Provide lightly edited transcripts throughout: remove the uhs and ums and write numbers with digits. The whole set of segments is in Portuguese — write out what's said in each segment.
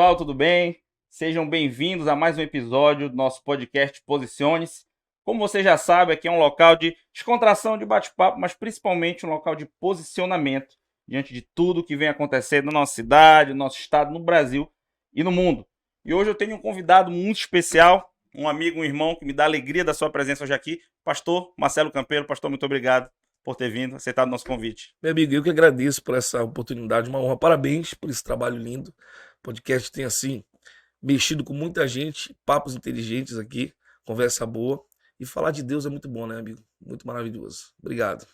pessoal, tudo bem? Sejam bem-vindos a mais um episódio do nosso podcast Posicione-se. Como você já sabe, aqui é um local de descontração, de bate-papo, mas principalmente um local de posicionamento diante de tudo que vem acontecendo na nossa cidade, no nosso estado, no Brasil e no mundo. E hoje eu tenho um convidado muito especial, um amigo, um irmão que me dá alegria da sua presença hoje aqui, pastor Marcelo Campeiro. Pastor, muito obrigado por ter vindo, aceitado o nosso convite. Meu amigo, eu que agradeço por essa oportunidade, uma honra. Parabéns por esse trabalho lindo. O podcast tem, assim, mexido com muita gente, papos inteligentes aqui, conversa boa. E falar de Deus é muito bom, né, amigo? Muito maravilhoso. Obrigado.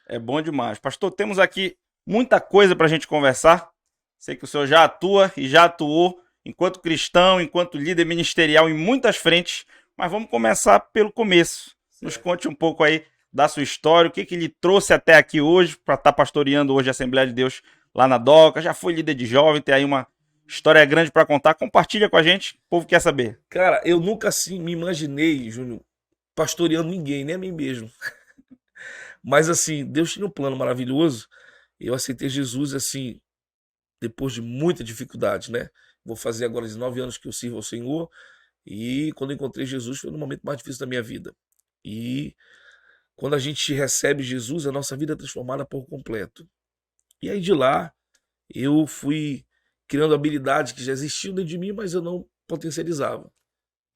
É bom demais. Pastor, temos aqui muita coisa para a gente conversar. Sei que o senhor já atua e já atuou enquanto cristão, enquanto líder ministerial em muitas frentes, mas vamos começar pelo começo. Nos conte um pouco aí da sua história, o que lhe trouxe até aqui hoje, para estar pastoreando hoje a Assembleia de Deus lá na Doca. Já foi líder de jovem, tem aí uma história grande para contar. Compartilha com a gente, o povo quer saber. Cara, eu nunca, assim, me imaginei, Júnior, pastoreando ninguém, nem a mim mesmo. Mas, assim, Deus tinha um plano maravilhoso. Eu aceitei Jesus, assim, depois de muita dificuldade, né? Vou fazer agora 19 anos que eu sirvo ao Senhor. E quando eu encontrei Jesus foi no momento mais difícil da minha vida. E quando a gente recebe Jesus, a nossa vida é transformada por completo. E aí de lá, eu fui criando habilidades que já existiam dentro de mim, mas eu não potencializava.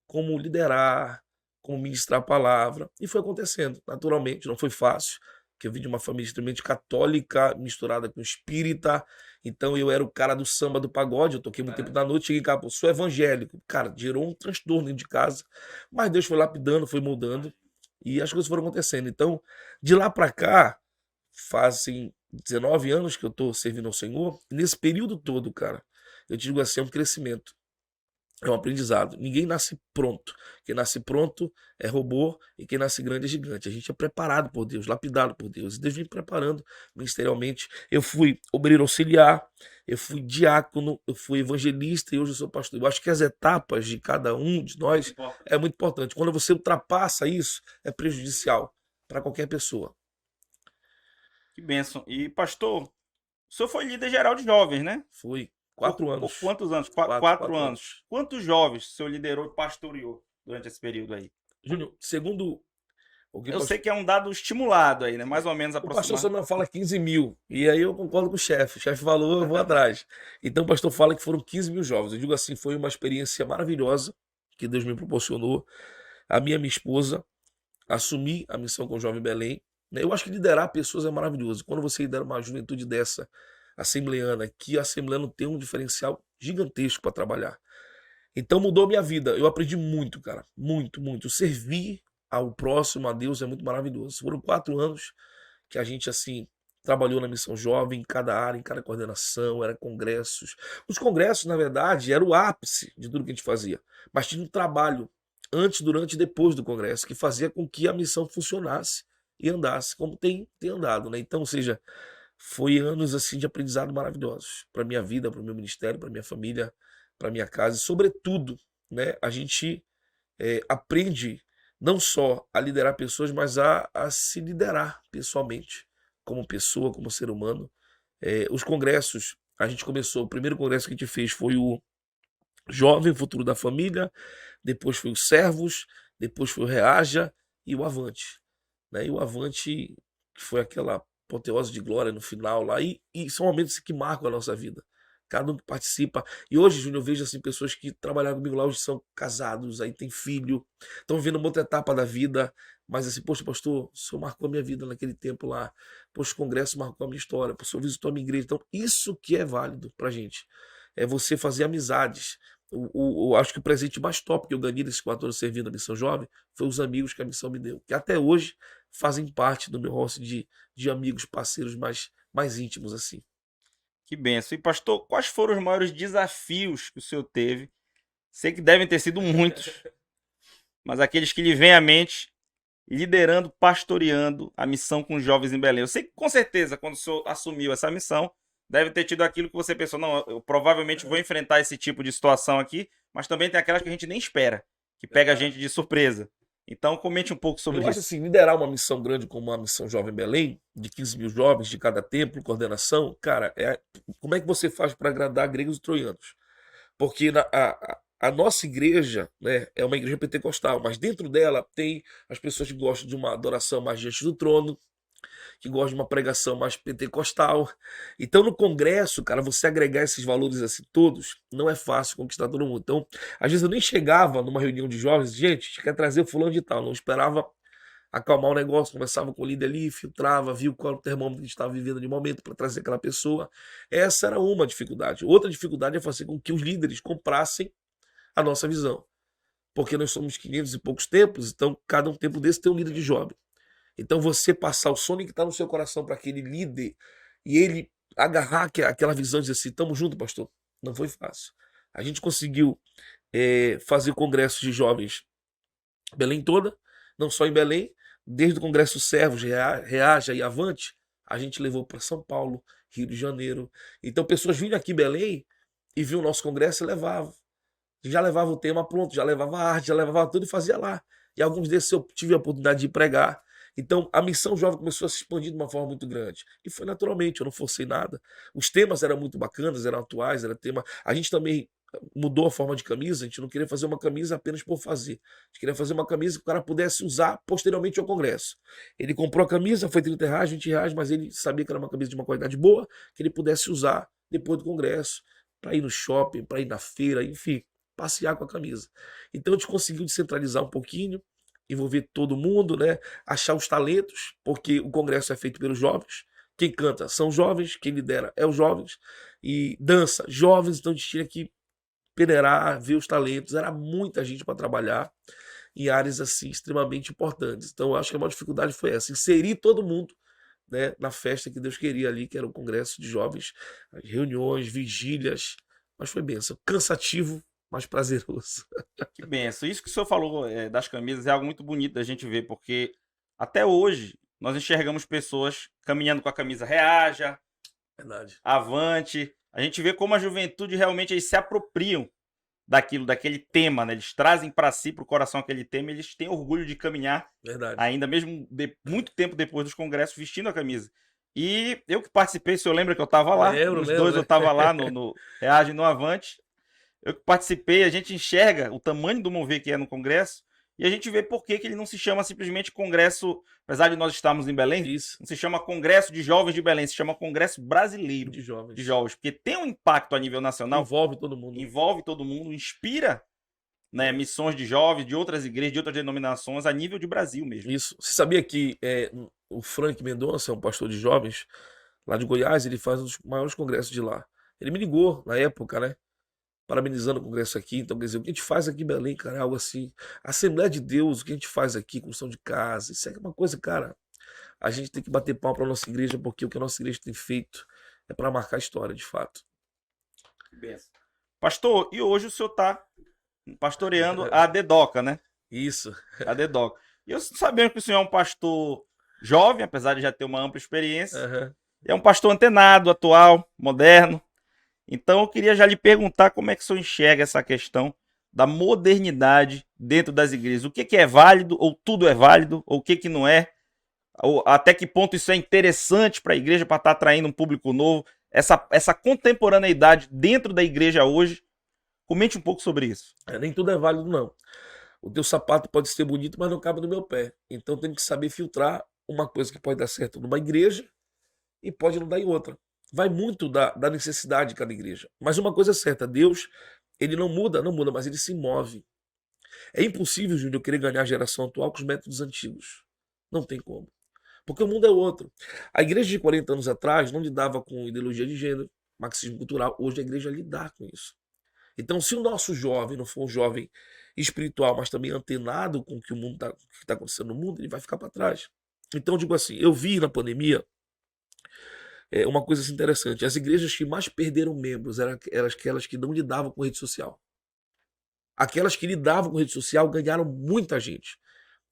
Como liderar, como ministrar a palavra. E foi acontecendo, naturalmente, não foi fácil, porque eu vim de uma família extremamente católica, misturada com espírita. Então eu era o cara do samba, do pagode, eu toquei muito tempo da noite, cheguei em casa, pô, sou evangélico. Cara, gerou um transtorno dentro de casa, mas Deus foi lapidando, foi moldando, e as coisas foram acontecendo. Então, de lá pra cá, fazem 19 anos que eu tô servindo ao Senhor, e nesse período todo, cara, eu te digo assim, é um crescimento. É um aprendizado. Ninguém nasce pronto. Quem nasce pronto é robô e quem nasce grande é gigante. A gente é preparado por Deus, lapidado por Deus. E Deus vem preparando ministerialmente. Eu fui obreiro auxiliar, eu fui diácono, eu fui evangelista e hoje eu sou pastor. Eu acho que as etapas de cada um de nós é muito importante. Quando você ultrapassa isso, é prejudicial para qualquer pessoa. Que bênção. E, pastor, o senhor foi líder geral de jovens, né? Fui Por, 4 por anos. quantos anos? Quatro, Quatro quatro anos. anos. Quantos jovens o senhor liderou e pastoreou durante esse período aí? Júnior, segundo o que Eu sei que é um dado estimulado aí, né? Mais ou menos o pastor aproximado. Samuel fala 15 mil. E aí eu concordo com o chefe. O chefe falou, eu vou atrás. Então o pastor fala que foram 15 mil jovens. Eu digo assim, foi uma experiência maravilhosa que Deus me proporcionou. A minha esposa, assumir a missão com o Jovem Belém. Né? Eu acho que liderar pessoas é maravilhoso. Quando você lidera uma juventude dessa, assembleana, que a assembleana tem um diferencial gigantesco para trabalhar. Então mudou minha vida. Eu aprendi muito, cara. Muito, muito. Servir ao próximo, a Deus, é muito maravilhoso. Foram 4 anos que a gente, assim, trabalhou na missão jovem, em cada área, em cada coordenação, era congressos. Os congressos, na verdade, era o ápice de tudo que a gente fazia. Mas tinha um trabalho antes, durante e depois do congresso que fazia com que a missão funcionasse e andasse, como tem andado, né? Então, ou seja, foi anos assim de aprendizado maravilhosos para minha vida, para o meu ministério, para minha família, para minha casa, e sobretudo, né, a gente aprende não só a liderar pessoas, mas a se liderar pessoalmente, como pessoa, como ser humano. Os congressos, a gente começou, o primeiro congresso que a gente fez foi o Jovem Futuro da Família, depois foi o Servos, depois foi o Reaja e o Avante. Né? E o Avante, que foi aquela apoteose de glória no final lá, e são momentos que marcam a nossa vida. Cada um que participa. E hoje, Júnior, eu vejo assim, pessoas que trabalharam comigo lá, hoje são casados, aí tem filho, estão vivendo uma outra etapa da vida, mas assim, poxa, pastor, o senhor marcou a minha vida naquele tempo lá, poxa, o congresso marcou a minha história, o senhor visitou a minha igreja. Então, isso que é válido pra gente. É você fazer amizades. Acho que o presente mais top que eu ganhei nesses 4 anos servindo a Missão Jovem foi os amigos que a missão me deu, que até hoje fazem parte do meu rosto de amigos, parceiros mais íntimos, assim. Que benção. E, pastor, quais foram os maiores desafios que o senhor teve? Sei que devem ter sido muitos, mas aqueles que lhe vêm à mente, liderando, pastoreando a missão com os jovens em Belém. Eu sei que, com certeza, quando o senhor assumiu essa missão, deve ter tido aquilo que você pensou, não, eu provavelmente vou enfrentar esse tipo de situação aqui, mas também tem aquelas que a gente nem espera, que pega a gente de surpresa. Então, comente um pouco sobre Eu acho isso. assim, liderar uma missão grande como a Missão Jovem Belém, de 15 mil jovens de cada templo, coordenação, cara, como é que você faz para agradar gregos e troianos? Porque a nossa igreja, né, é uma igreja pentecostal, mas dentro dela tem as pessoas que gostam de uma adoração mais diante do trono, que gostam de uma pregação mais pentecostal. Então, no congresso, cara, você agregar esses valores assim todos, não é fácil conquistar todo mundo. Então, às vezes eu nem chegava numa reunião de jovens, gente, a gente quer trazer o fulano de tal, não esperava acalmar o negócio, conversava com o líder ali, filtrava, viu qual era o termômetro que a gente estava vivendo de momento para trazer aquela pessoa. Essa era uma dificuldade. Outra dificuldade é fazer com que os líderes comprassem a nossa visão. Porque nós somos 500 e poucos templos, então cada um templo desse tem um líder de jovem. Então você passar o sonho que está no seu coração para aquele líder e ele agarrar aquela visão e dizer assim, tamo junto, pastor. Não foi fácil. A gente conseguiu fazer congressos de jovens Belém toda, não só em Belém, desde o Congresso Servos, Reaja e Avante, a gente levou para São Paulo, Rio de Janeiro. Então pessoas vinham aqui em Belém e viam o nosso congresso e levavam. Já levava o tema pronto, já levava a arte, já levava tudo e fazia lá. E alguns desses eu tive a oportunidade de pregar. Então a missão jovem começou a se expandir de uma forma muito grande. E foi naturalmente, eu não forcei nada. Os temas eram muito bacanas, eram atuais, era tema. A gente também mudou a forma de camisa, a gente não queria fazer uma camisa apenas por fazer. A gente queria fazer uma camisa que o cara pudesse usar posteriormente ao congresso. Ele comprou a camisa, foi R$ 30, R$ 20, mas ele sabia que era uma camisa de uma qualidade boa, que ele pudesse usar depois do congresso, para ir no shopping, para ir na feira, enfim, passear com a camisa. Então a gente conseguiu descentralizar um pouquinho, envolver todo mundo, né? Achar os talentos, porque o congresso é feito pelos jovens. Quem canta são jovens, quem lidera é os jovens, e dança, jovens, então a gente tinha que peneirar, ver os talentos, era muita gente para trabalhar em áreas assim extremamente importantes. Então eu acho que a maior dificuldade foi essa, inserir todo mundo, né, na festa que Deus queria ali, que era o congresso de jovens, as reuniões, vigílias, mas foi benção, cansativo, mas prazeroso. Que benção. Isso que o senhor falou das camisas é algo muito bonito da gente ver, porque até hoje nós enxergamos pessoas caminhando com a camisa Reaja, Verdade. Avante. A gente vê como a juventude realmente eles se apropriam daquilo, daquele tema, né? Eles trazem para si, para o coração aquele tema, e eles têm orgulho de caminhar, Verdade. ainda mesmo muito tempo depois dos congressos, vestindo a camisa. E eu que participei, o senhor lembra que eu estava lá? Lembro, Os lembro. dois eu estava lá no Reage e no Avante. Eu que participei, a gente enxerga o tamanho do mover que é no congresso, e a gente vê por que ele não se chama simplesmente Congresso, apesar de nós estarmos em Belém, Isso, não se chama Congresso de Jovens de Belém, se chama Congresso Brasileiro de jovens. de Jovens, porque tem um impacto a nível nacional, Envolve todo mundo. inspira, né, missões de jovens de outras igrejas, de outras denominações, a nível de Brasil mesmo. Isso. Você sabia que o Frank Mendonça é um pastor de jovens lá de Goiás, ele faz um dos maiores congressos de lá. Ele me ligou na época, né? Parabenizando o congresso aqui. Então, quer dizer, o que a gente faz aqui em Belém, cara, é algo assim. Assembleia de Deus, o que a gente faz aqui, construção de casa, isso é uma coisa, cara. A gente tem que bater pau para nossa igreja, porque o que a nossa igreja tem feito é para marcar a história, de fato. Benção. Pastor, e hoje o senhor está pastoreando a Dedoca, né? Isso. A Dedoca. E eu sabendo que o senhor é um pastor jovem, apesar de já ter uma ampla experiência, Uhum. é um pastor antenado, atual, moderno. Então eu queria já lhe perguntar como é que o senhor enxerga essa questão da modernidade dentro das igrejas. O que é válido, ou tudo é válido, ou o que não é? Ou até que ponto isso é interessante para a igreja, para estar atraindo um público novo? Essa contemporaneidade dentro da igreja hoje. Comente um pouco sobre isso. Nem tudo é válido, não. O teu sapato pode ser bonito, mas não cabe no meu pé. Então tem que saber filtrar uma coisa que pode dar certo numa igreja e pode não dar em outra. Vai muito da necessidade de cada igreja. Mas uma coisa é certa, Deus, ele não muda, mas ele se move. É impossível, Júnior, eu querer ganhar a geração atual com os métodos antigos. Não tem como. Porque o mundo é outro. A igreja de 40 anos atrás não lidava com ideologia de gênero, marxismo cultural. Hoje a igreja lidar com isso. Então, se o nosso jovem não for um jovem espiritual, mas também antenado com o que o mundo está acontecendo no mundo, ele vai ficar para trás. Então, eu digo assim, eu vi na pandemia uma coisa assim interessante. As igrejas que mais perderam membros eram aquelas que não lidavam com rede social. Aquelas que lidavam com rede social ganharam muita gente.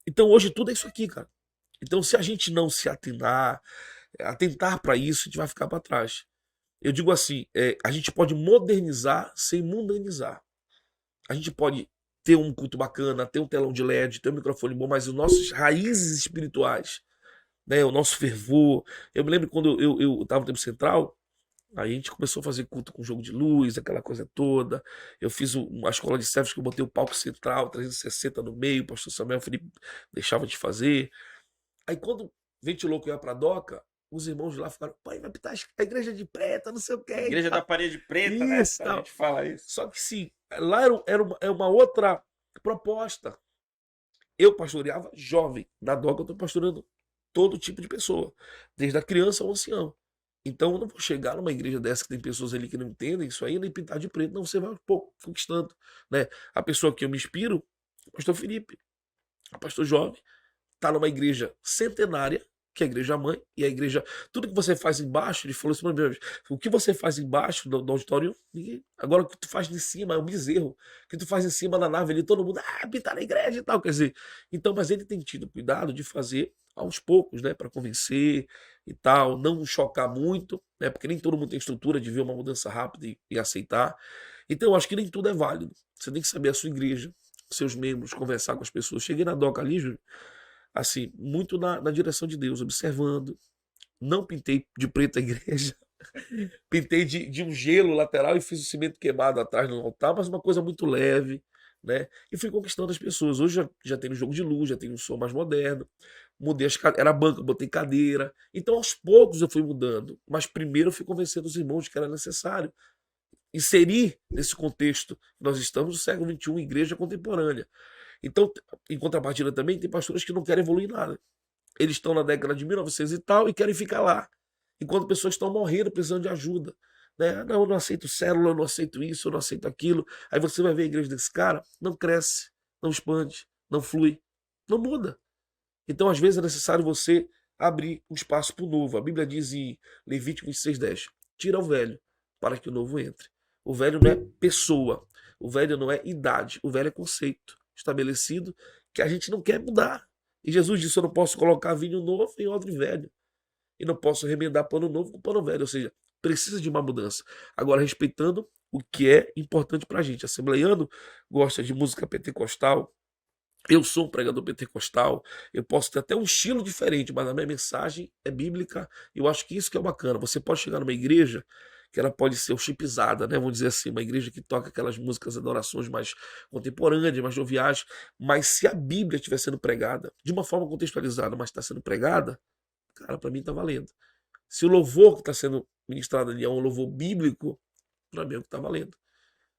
Então, hoje tudo é isso aqui, cara. Então, se a gente não se atentar para isso, a gente vai ficar para trás. Eu digo assim, a gente pode modernizar sem mundanizar. A gente pode ter um culto bacana, ter um telão de LED, ter um microfone bom, mas as nossas raízes espirituais, né, o nosso fervor. Eu me lembro quando eu estava no Tempo Central, Aí a gente começou a fazer culto com jogo de luz, aquela coisa toda. Eu fiz uma escola de servos que eu botei o palco central, 360 no meio, o pastor Samuel Felipe deixava de fazer. Aí quando ventilou que eu ia pra Doca, os irmãos de lá ficaram, pai, vai pintar a igreja de preta, não sei o que e Igreja da tal. Parede Preta, né? Isso, A tal. gente fala isso. Só que sim, lá é uma outra proposta. Eu pastoreava jovem. Na Doca eu tô pastorando todo tipo de pessoa, desde a criança ao ancião. Então eu não vou chegar numa igreja dessa que tem pessoas ali que não entendem isso aí, nem pintar de preto. Não, você vai um pouco conquistando, né? A pessoa que eu me inspiro, o pastor Felipe, o pastor jovem, tá numa igreja centenária, que é a igreja mãe, e a igreja. Tudo que você faz embaixo, ele falou assim pra mim, o que você faz embaixo do auditório, ninguém. Agora o que tu faz de cima é um bezerro. O que tu faz em cima da nave ali, todo mundo, pintar na igreja e tal. Quer dizer, então, mas ele tem tido cuidado de fazer aos poucos, né, para convencer e tal, não chocar muito, né, porque nem todo mundo tem estrutura de ver uma mudança rápida e aceitar. Então, eu acho que nem tudo é válido. Você tem que saber a sua igreja, seus membros, conversar com as pessoas. Cheguei na Doca ali, Júlio, assim, muito na direção de Deus, observando. Não pintei de preto a igreja, pintei de um gelo lateral e fiz o cimento queimado atrás no altar, mas uma coisa muito leve, né? E fui conquistando as pessoas. Hoje já tem um jogo de luz, já tem um som mais moderno. Mudei era banca, botei cadeira. Então, aos poucos eu fui mudando. Mas primeiro eu fui convencendo os irmãos de que era necessário inserir nesse contexto. Nós estamos no século XXI, igreja contemporânea. Então, em contrapartida também, tem pastores que não querem evoluir nada. Eles estão na década de 1900 e tal e querem ficar lá. Enquanto pessoas estão morrendo, precisando de ajuda. Né? Não, eu não aceito célula, eu não aceito isso, eu não aceito aquilo. Aí você vai ver a igreja desse cara, não cresce, não expande, não flui, não muda. Então, às vezes, é necessário você abrir um espaço para o novo. A Bíblia diz em Levítico 26:10, tira o velho para que o novo entre. O velho não é pessoa, o velho não é idade, o velho é conceito estabelecido que a gente não quer mudar. E Jesus disse, eu não posso colocar vinho novo em odre velho. E não posso remendar pano novo com pano velho. Ou seja, precisa de uma mudança. Agora, respeitando o que é importante para a gente. Assembleiano gosta de música pentecostal. Eu sou um pregador pentecostal. Eu posso ter até um estilo diferente, mas a minha mensagem é bíblica. Eu acho que isso que é bacana. Você pode chegar numa igreja que ela pode ser chipizada, né? Vamos dizer assim, uma igreja que toca aquelas músicas, adorações mais contemporâneas, mais joviais. Mas se a Bíblia estiver sendo pregada de uma forma contextualizada, mas está sendo pregada, cara, para mim tá valendo. Se o louvor que está sendo ministrado ali é um louvor bíblico, para mim é o que está valendo.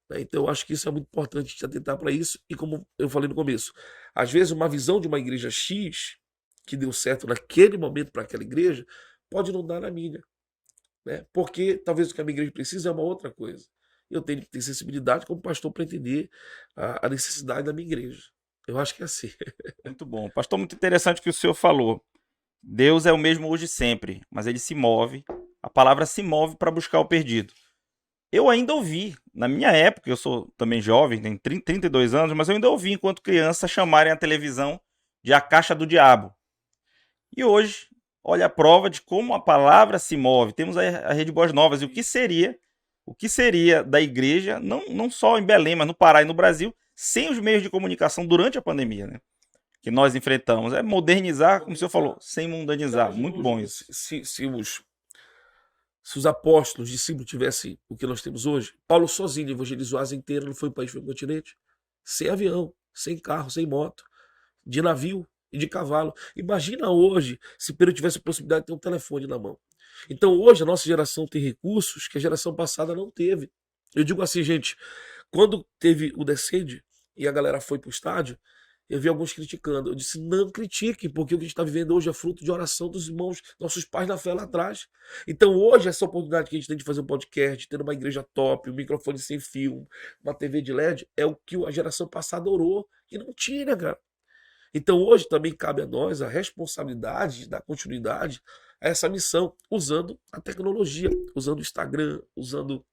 Né? Então eu acho que isso é muito importante a gente atentar para isso. E como eu falei no começo, às vezes uma visão de uma igreja X, que deu certo naquele momento para aquela igreja, pode não dar na minha. Né? Porque talvez o que a minha igreja precisa é uma outra coisa. Eu tenho que ter sensibilidade como pastor para entender a necessidade da minha igreja. Eu acho que é assim. Muito bom. Pastor, muito interessante o que o senhor falou. Deus é o mesmo hoje e sempre, mas ele se move, a palavra se move para buscar o perdido. Eu ainda ouvi, na minha época, eu sou também jovem, tenho 32 anos, mas eu ainda ouvi enquanto criança chamarem a televisão de a caixa do diabo. E hoje, olha a prova de como a palavra se move. Temos a Rede Boas Novas. E o que seria da igreja, não só em Belém, mas no Pará e no Brasil, sem os meios de comunicação durante a pandemia, né? Que nós enfrentamos. É modernizar, como o senhor falou, sem mundanizar. Muito bom isso. Se os apóstolos, discípulos tivessem o que nós temos hoje, Paulo sozinho evangelizou a Ásia inteira, não foi um país, foi um continente, sem avião, sem carro, sem moto, de navio e de cavalo. Imagina hoje se Pedro tivesse a possibilidade de ter um telefone na mão. Então hoje a nossa geração tem recursos que a geração passada não teve. Eu digo assim, gente, quando teve o Descende e a galera foi pro estádio, eu vi alguns criticando. Eu disse, não critiquem, porque o que a gente está vivendo hoje é fruto de oração dos irmãos, nossos pais na fé lá atrás. Então hoje essa oportunidade que a gente tem de fazer um podcast, ter uma igreja top, um microfone sem fio, uma TV de LED, é o que a geração passada orou, e não tinha, cara. Então hoje também cabe a nós a responsabilidade de dar continuidade a essa missão, usando a tecnologia, usando o Instagram, usando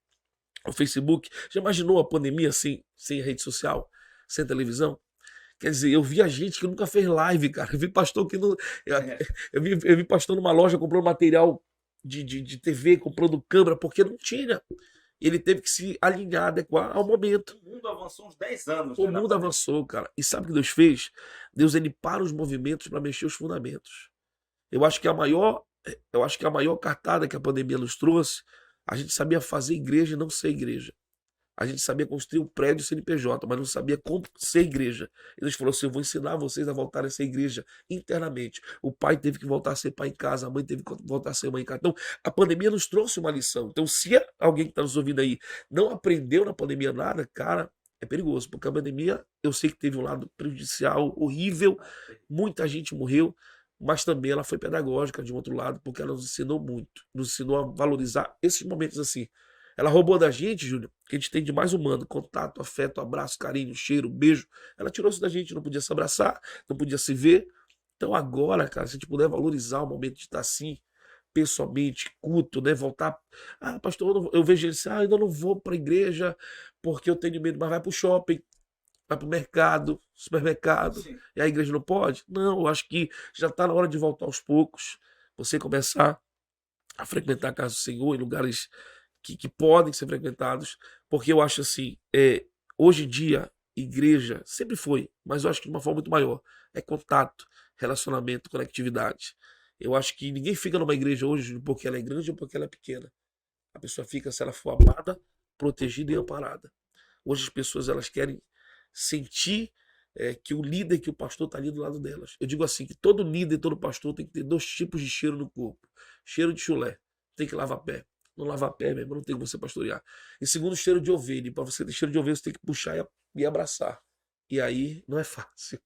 o Facebook. Já imaginou a pandemia sem rede social, sem televisão? Quer dizer, eu vi a gente que nunca fez live, cara. Eu vi pastor que não. Eu vi pastor numa loja comprando material de TV, comprando câmera, porque não tinha. Ele teve que se alinhar, adequar ao momento. O mundo avançou uns 10 anos. O mundo avançou, cara. E sabe o que Deus fez? Deus, ele para os movimentos para mexer os fundamentos. Eu acho que a maior cartada que a pandemia nos trouxe, A gente sabia fazer igreja e não ser igreja. A gente sabia construir um prédio CNPJ, mas não sabia como ser igreja. E Deus falou assim: eu vou ensinar vocês a voltar a ser igreja internamente. O pai teve que voltar a ser pai em casa, a mãe teve que voltar a ser mãe em casa. Então, a pandemia nos trouxe uma lição. Então, se alguém que está nos ouvindo aí não aprendeu na pandemia nada, cara, é perigoso, porque a pandemia, eu sei que teve um lado prejudicial, horrível, muita gente morreu, mas também ela foi pedagógica de um outro lado, porque ela nos ensinou muito, nos ensinou a valorizar esses momentos assim. Ela roubou da gente, Júnior, que a gente tem de mais humano, contato, afeto, abraço, carinho, cheiro, beijo. Ela tirou isso da gente, não podia se abraçar, não podia se ver. Então agora, cara, se a gente puder valorizar o momento de estar assim, pessoalmente, culto, né? Voltar. Ah, pastor, eu vejo ele assim, ainda não vou para a igreja porque eu tenho medo, mas vai para o shopping, vai para o mercado, supermercado, Sim. e a igreja não pode? Não, eu acho que já está na hora de voltar aos poucos, você começar a frequentar a casa do Senhor em lugares que podem ser frequentados, porque eu acho assim, hoje em dia, igreja sempre foi, mas eu acho que de uma forma muito maior, é contato, relacionamento, conectividade. Eu acho que ninguém fica numa igreja hoje porque ela é grande ou porque ela é pequena. A pessoa fica se ela for amada, protegida e amparada. Hoje as pessoas elas querem sentir que o líder, que o pastor está ali do lado delas. Eu digo assim, que todo líder, todo pastor tem que ter dois tipos de cheiro no corpo. Cheiro de chulé, tem que lavar pé. Não lavar pé mesmo, não tem como você pastorear. E segundo, cheiro de ovelha. Para você ter cheiro de ovelha, você tem que puxar e abraçar. E aí não é fácil.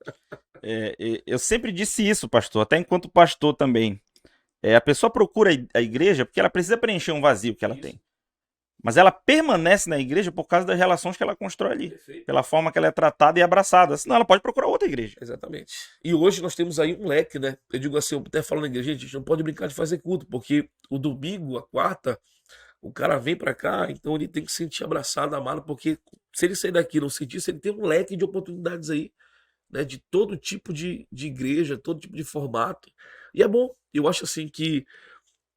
Eu sempre disse isso, pastor, até enquanto pastor também. A pessoa procura a igreja porque ela precisa preencher um vazio que ela tem. Mas ela permanece na igreja por causa das relações que ela constrói ali. Perfeito. Pela forma que ela é tratada e abraçada. Senão ela pode procurar outra igreja. Exatamente. E hoje nós temos aí um leque, né? Eu digo assim, eu até falo na igreja, gente, a gente não pode brincar de fazer culto, porque o domingo, a quarta, o cara vem pra cá, então ele tem que se sentir abraçado, amado, porque se ele sair daqui e não sentir isso, ele tem um leque de oportunidades aí, né? De todo tipo de igreja, todo tipo de formato. E é bom. Eu acho assim que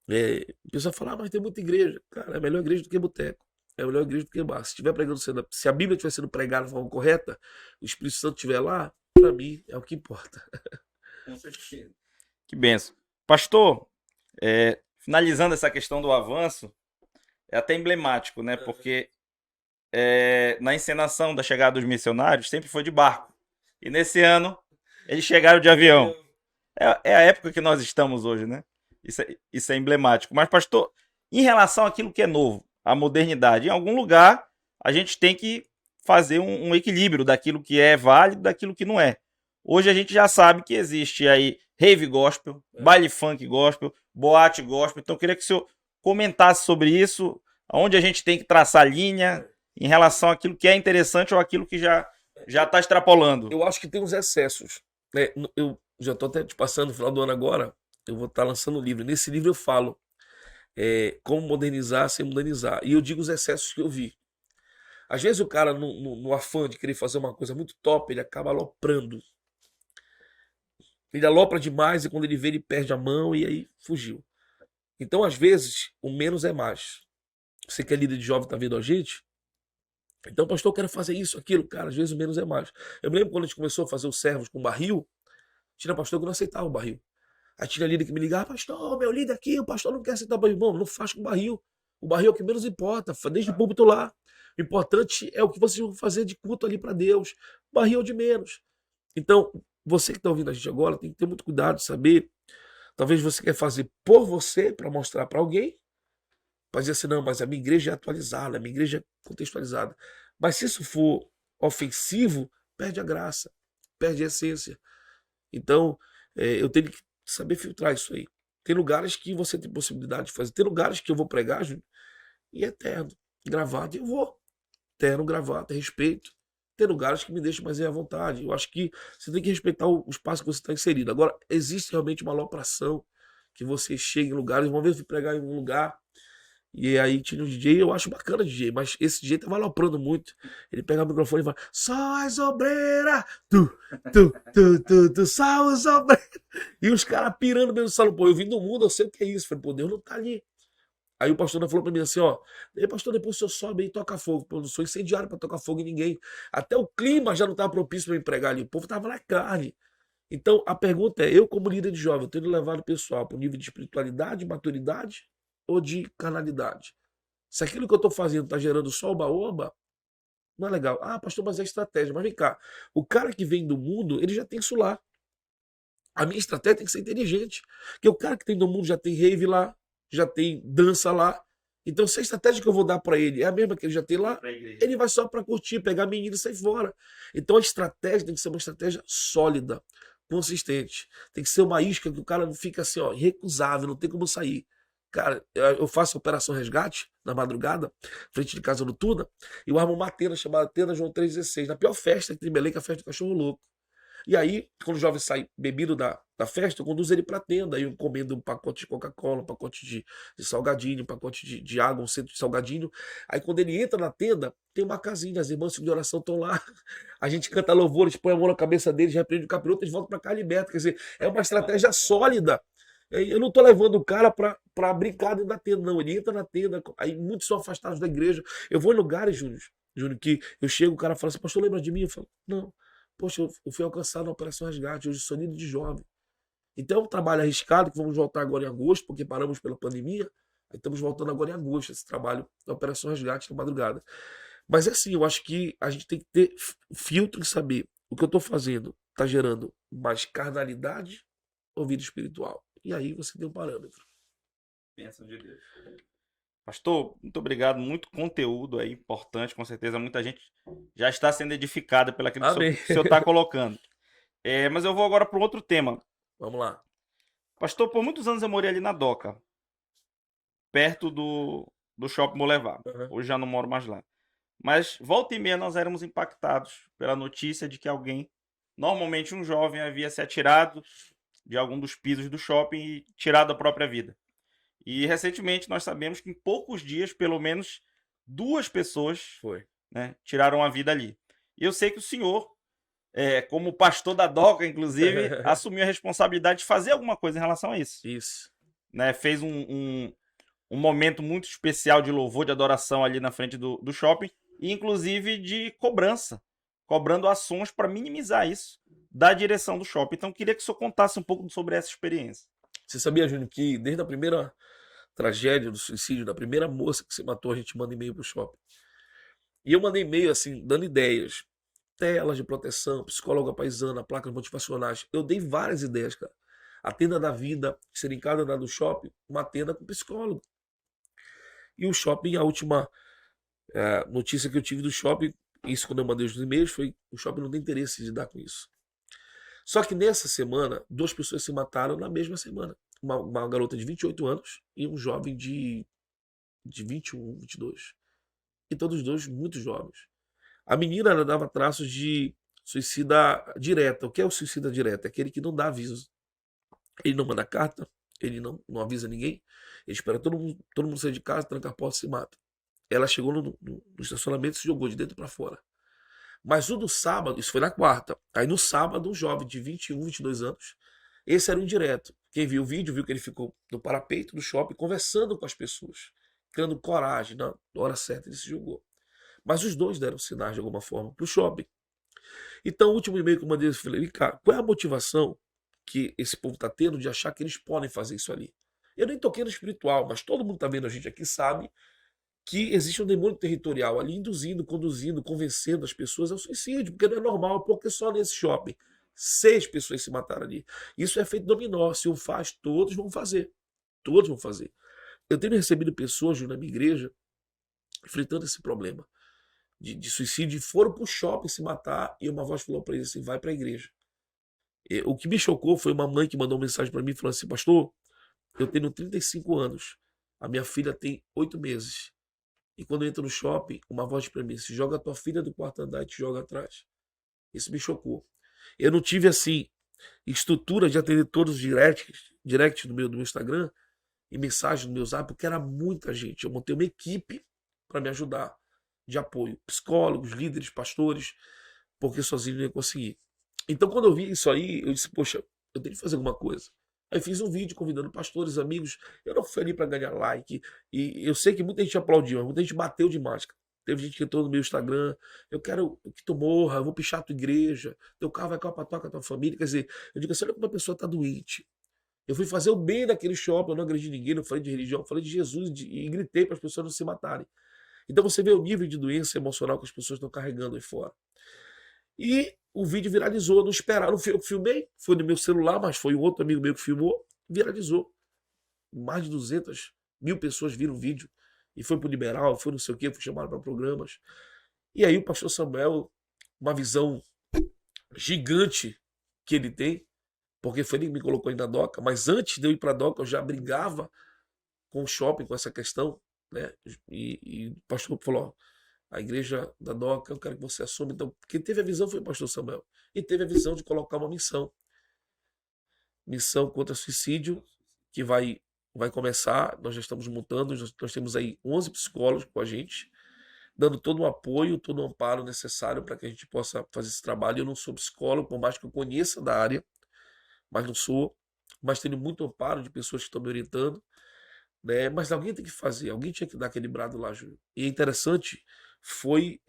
o pessoal fala, mas tem muita igreja. Cara, é melhor igreja do que boteco. É melhor igreja do que bar. Se estiver pregando, se a Bíblia estiver sendo pregada da forma correta, o Espírito Santo estiver lá, pra mim é o que importa. Com certeza. Que benção. Pastor, finalizando essa questão do avanço, é até emblemático, né? Porque na encenação da chegada dos missionários sempre foi de barco. E nesse ano, eles chegaram de avião. É a época que nós estamos hoje, né? Isso é emblemático. Mas, pastor, em relação àquilo que é novo, a modernidade, em algum lugar a gente tem que fazer um equilíbrio daquilo que é válido daquilo que não é. Hoje a gente já sabe que existe aí rave gospel, baile funk gospel, boate gospel. Então eu queria que o senhor comentasse sobre isso, onde a gente tem que traçar a linha em relação àquilo que é interessante ou aquilo que já está extrapolando. Eu acho que tem uns excessos. Né? Eu já estou até te passando no final do ano agora, eu vou estar lançando um livro. Nesse livro eu falo como modernizar sem modernizar. E eu digo os excessos que eu vi. Às vezes o cara, no afã de querer fazer uma coisa muito top, ele acaba aloprando. Ele alopra demais e quando ele vê, ele perde a mão e aí fugiu. Então, às vezes, o menos é mais. Você que é líder de jovem, tá vendo a gente? Então, pastor, eu quero fazer isso, aquilo. Cara, às vezes o menos é mais. Eu me lembro quando a gente começou a fazer os servos com barril, tinha pastor que não aceitava o barril. Aí tinha líder que me ligava, pastor, meu líder aqui, o pastor não quer aceitar o barril. Irmão, não faz com barril. O barril é o que menos importa, desde o púlpito lá. O importante é o que vocês vão fazer de culto ali para Deus. O barril é o de menos. Então, você que está ouvindo a gente agora, tem que ter muito cuidado de saber. Talvez você quer fazer por você, para mostrar para alguém. Pode dizer assim, não, mas a minha igreja é atualizada, a minha igreja é contextualizada. Mas se isso for ofensivo, perde a graça, perde a essência. Então, eu tenho que saber filtrar isso aí. Tem lugares que você tem possibilidade de fazer. Tem lugares que eu vou pregar, Júnior, e é terno, gravata, e eu vou. Terno, gravata, respeito. Tem lugares que me deixam mais à vontade. Eu acho que você tem que respeitar o espaço que você está inserido. Agora, existe realmente uma alopração que você chega em lugares. Uma vez eu fui pregar em um lugar e aí tinha um DJ, eu acho bacana o DJ, mas esse DJ tava aloprando muito. Ele pegava o microfone e falava, sóis obreira, tu, sóis obreira. E os caras pirando mesmo no salão. Pô, eu vim do mundo, eu sei o que é isso. Falei, pô, Deus não tá ali. Aí o pastor falou pra mim assim, ó, ei, pastor, depois o senhor sobe aí e toca fogo. Pô, eu não sou incendiário pra tocar fogo em ninguém. Até o clima já não tava propício pra me pregar ali. O povo tava na carne. Então, a pergunta é, eu como líder de jovem, eu tenho levado o pessoal para o nível de espiritualidade, maturidade ou de carnalidade? Se aquilo que eu estou fazendo está gerando só oba-oba, não é legal. Ah, pastor, mas é estratégia. Mas vem cá, o cara que vem do mundo, ele já tem isso lá. A minha estratégia tem que ser inteligente. Porque o cara que tem do mundo já tem rave lá, já tem dança lá. Então, se a estratégia que eu vou dar para ele é a mesma que ele já tem lá, ele vai só para curtir, pegar a menina e sair fora. Então, a estratégia tem que ser uma estratégia sólida, consistente. Tem que ser uma isca que o cara não fica assim, ó, irrecusável, não tem como sair. Cara, eu faço a operação resgate na madrugada, frente de casa noturna, e eu armo uma tenda chamada Tenda João 316, na pior festa que tem em Belém, que é a festa do cachorro louco. E aí, quando o jovem sai bebido da festa, eu conduzo ele para a tenda. Aí eu encomendo um pacote de Coca-Cola, um pacote de salgadinho, um pacote de água, um centro de salgadinho. Aí quando ele entra na tenda, tem uma casinha, as irmãs de oração estão lá. A gente canta louvores, põe a mão na cabeça deles, repreende o capiroto, eles voltam para cá liberto. Quer dizer, é uma estratégia sólida. Eu não estou levando o cara para brincar dentro da tenda, não. Ele entra na tenda, aí muitos são afastados da igreja. Eu vou em lugares, Júnior, que eu chego, o cara fala assim, pastor, lembra de mim? Eu falo, não. Poxa, eu fui alcançado na Operação Resgate, hoje sou líder de jovem. Então é um trabalho arriscado que vamos voltar agora em agosto, porque paramos pela pandemia. Aí estamos voltando agora em agosto, esse trabalho da Operação Resgate na madrugada. Mas é assim, eu acho que a gente tem que ter filtro de saber o que eu estou fazendo está gerando mais carnalidade ou vida espiritual. E aí você tem um parâmetro. Bênção de Deus. Pastor, muito obrigado, muito conteúdo aí, importante, com certeza muita gente já está sendo edificada pelo aquilo que Amém. o senhor está colocando. Mas eu vou agora para um outro tema. Vamos lá. Pastor, por muitos anos eu morei ali na Doca, perto do Shopping Boulevard. Uhum. Hoje já não moro mais lá. Mas volta e meia nós éramos impactados pela notícia de que alguém, normalmente um jovem, havia se atirado de algum dos pisos do shopping e tirado a própria vida. E recentemente nós sabemos que em poucos dias, pelo menos 2 pessoas, né, tiraram a vida ali. E eu sei que o senhor, como pastor da Doca, inclusive, assumiu a responsabilidade de fazer alguma coisa em relação a isso. Isso. Né, fez um momento muito especial de louvor, de adoração ali na frente do shopping, e inclusive de cobrança, cobrando ações para minimizar isso da direção do shopping. Então, queria que o senhor contasse um pouco sobre essa experiência. Você sabia, Júnior, que desde a primeira tragédia do suicídio, da primeira moça que se matou, a gente manda e-mail pro shopping. E eu mandei e-mail, assim, dando ideias. Telas de proteção, psicóloga paisana, placas motivacionais. Eu dei várias ideias, cara. A tenda da vida, que seria em cada andar do shopping, uma tenda com psicólogo. E o shopping, a última notícia que eu tive do shopping, isso quando eu mandei os e-mails, foi o shopping não tem interesse de dar com isso. Só que nessa semana, 2 pessoas se mataram na mesma semana. Uma garota de 28 anos e um jovem de 21, 22. E todos os dois muito jovens. A menina, ela dava traços de suicida direta. O que é o suicida direta? É aquele que não dá aviso. Ele não manda carta, ele não avisa ninguém, ele espera todo mundo sair de casa, tranca a porta e se mata. Ela chegou no estacionamento e se jogou de dentro para fora. Mas o do sábado, isso foi na quarta. Aí no sábado, um jovem de 21, 22 anos, esse era um indireto. Quem viu o vídeo viu que ele ficou no parapeito do shopping conversando com as pessoas, criando coragem. Na hora certa ele se jogou. Mas os dois deram sinais de alguma forma para o shopping. Então, o último e-mail que eu mandei, eu falei, cara, qual é a motivação que esse povo está tendo de achar que eles podem fazer isso ali? Eu nem toquei no espiritual, mas todo mundo está vendo a gente aqui sabe que existe um demônio territorial ali induzindo, conduzindo, convencendo as pessoas ao suicídio, porque não é normal, porque só nesse shopping 6 pessoas se mataram ali. Isso é feito dominó, se um faz, todos vão fazer. Todos vão fazer. Eu tenho recebido pessoas na minha igreja enfrentando esse problema de suicídio e foram para o shopping se matar e uma voz falou para eles assim, vai para a igreja. O que me chocou foi uma mãe que mandou uma mensagem para mim falando assim, pastor, eu tenho 35 anos, a minha filha tem 8 meses. E quando eu entro no shopping, uma voz para mim, se joga a tua filha do quarto andar e te joga atrás. Isso me chocou. Eu não tive, assim, estrutura de atender todos os directs do meu Instagram e mensagens no meu zap, porque era muita gente. Eu montei uma equipe para me ajudar, de apoio. Psicólogos, líderes, pastores, porque sozinho não ia conseguir. Então, quando eu vi isso aí, eu disse, poxa, eu tenho que fazer alguma coisa. Aí fiz um vídeo convidando pastores, amigos. Eu não fui ali para ganhar like. E eu sei que muita gente aplaudiu, mas muita gente bateu de máscara. Teve gente que entrou no meu Instagram. Eu quero que tu morra, eu vou pichar a tua igreja. Teu carro vai capatar com a tua família. Quer dizer, eu digo assim, olha como a pessoa está doente. Eu fui fazer o bem naquele shopping, eu não agredi ninguém, não falei de religião, eu falei de Jesus e gritei para as pessoas não se matarem. Então você vê o nível de doença emocional que as pessoas estão carregando aí fora. E o vídeo viralizou, não esperava, não fui eu que filmei, foi no meu celular, mas foi um outro amigo meu que filmou, viralizou. Mais de 200.000 pessoas viram o vídeo, e foi pro Liberal, foi não sei o quê, foi chamado para programas. E aí o pastor Samuel, uma visão gigante que ele tem, porque foi ele que me colocou aí na DOCA, mas antes de eu ir para a DOCA eu já brigava com o shopping, com essa questão, né? E o pastor falou, ó, a igreja da DOCA, eu quero que você assuma. Então, quem teve a visão foi o pastor Samuel. E teve a visão de colocar uma missão. Missão contra suicídio, que vai começar. Nós já estamos montando, nós temos aí 11 psicólogos com a gente, dando todo o apoio, todo o amparo necessário para que a gente possa fazer esse trabalho. Eu não sou psicólogo, por mais que eu conheça da área, mas não sou. Mas tenho muito amparo de pessoas que estão me orientando. Né? Mas alguém tem que fazer, alguém tinha que dar aquele brado lá, Júlio. E é interessante foi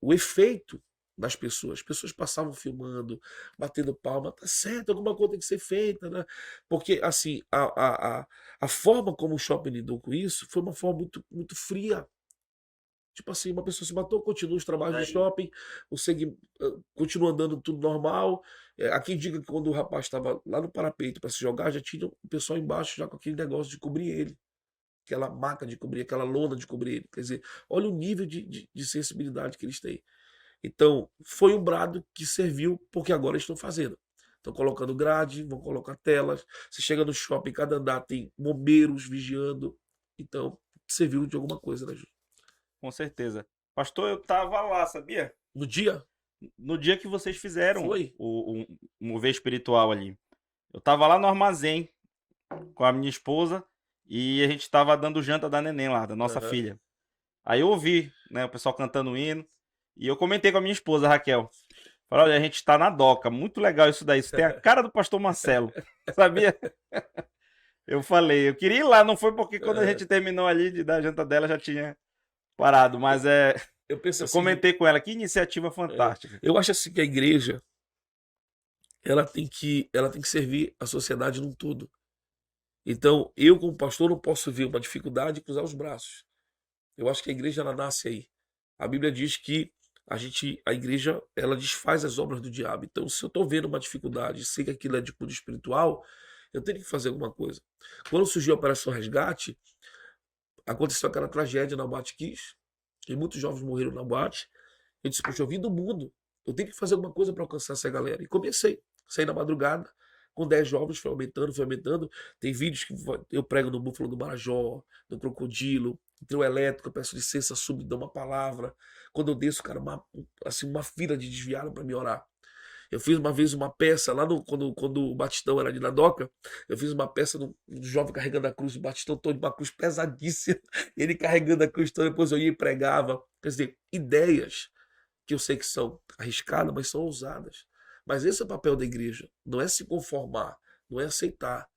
o efeito das pessoas. As pessoas passavam filmando, batendo palma, tá certo, alguma coisa tem que ser feita, né? Porque, assim, a forma como o shopping lidou com isso foi uma forma muito, muito fria. Tipo assim, uma pessoa se matou, continua os trabalhos do shopping, continua andando tudo normal. Há quem diga que quando o rapaz estava lá no parapeito para se jogar, já tinha o pessoal embaixo já com aquele negócio de cobrir ele. Aquela maca de cobrir, aquela lona de cobrir ele. Quer dizer, olha o nível de sensibilidade que eles têm. Então, foi um brado que serviu porque agora eles estão fazendo. Estão colocando grade, vão colocar telas. Você chega no shopping, cada andar tem bombeiros vigiando. Então, serviu de alguma coisa, né, Ju? Com certeza. Pastor, eu tava lá, sabia? No dia, No dia que vocês fizeram foi. o mover espiritual ali. Eu tava lá no armazém com a minha esposa e a gente tava dando janta da neném lá, da nossa Aham. filha. Aí eu ouvi, né, o pessoal cantando o hino e eu comentei com a minha esposa, Raquel. Falei, olha, a gente tá na DOCA, muito legal isso daí, isso tem a cara do pastor Marcelo, sabia? Eu falei, eu queria ir lá, não foi porque quando a gente terminou ali de dar a janta dela já tinha parado, mas Eu penso eu assim, comentei com ela, que iniciativa fantástica. eu acho assim que a igreja ela tem que servir a sociedade num todo. Então, eu como pastor não posso ver uma dificuldade e cruzar os braços. Eu acho que a igreja ela nasce aí. A Bíblia diz que a igreja, ela desfaz as obras do diabo. Então, se eu estou vendo uma dificuldade, sei que aquilo é de cunho espiritual, eu tenho que fazer alguma coisa. Quando surgiu a Operação Resgate, aconteceu aquela tragédia na Boate Kiss, e muitos jovens morreram na boate. Eu disse, poxa, eu vim do mundo, eu tenho que fazer alguma coisa para alcançar essa galera. E comecei, saí na madrugada, com 10 jovens, foi aumentando, foi aumentando. Tem vídeos que eu prego no Búfalo do Marajó, no Crocodilo, trio elétrico, eu peço licença, subo e dou uma palavra. Quando eu desço, cara, uma fila de desviaram para me orar. Eu fiz uma vez uma peça lá quando o Batistão era ali na DOCA. Eu fiz uma peça do jovem carregando a cruz, o Batistão todo de uma cruz pesadíssima, ele carregando a cruz toda. Depois eu ia e pregava. Quer dizer, ideias que eu sei que são arriscadas, mas são ousadas. Mas esse é o papel da igreja. Não é se conformar, não é aceitar.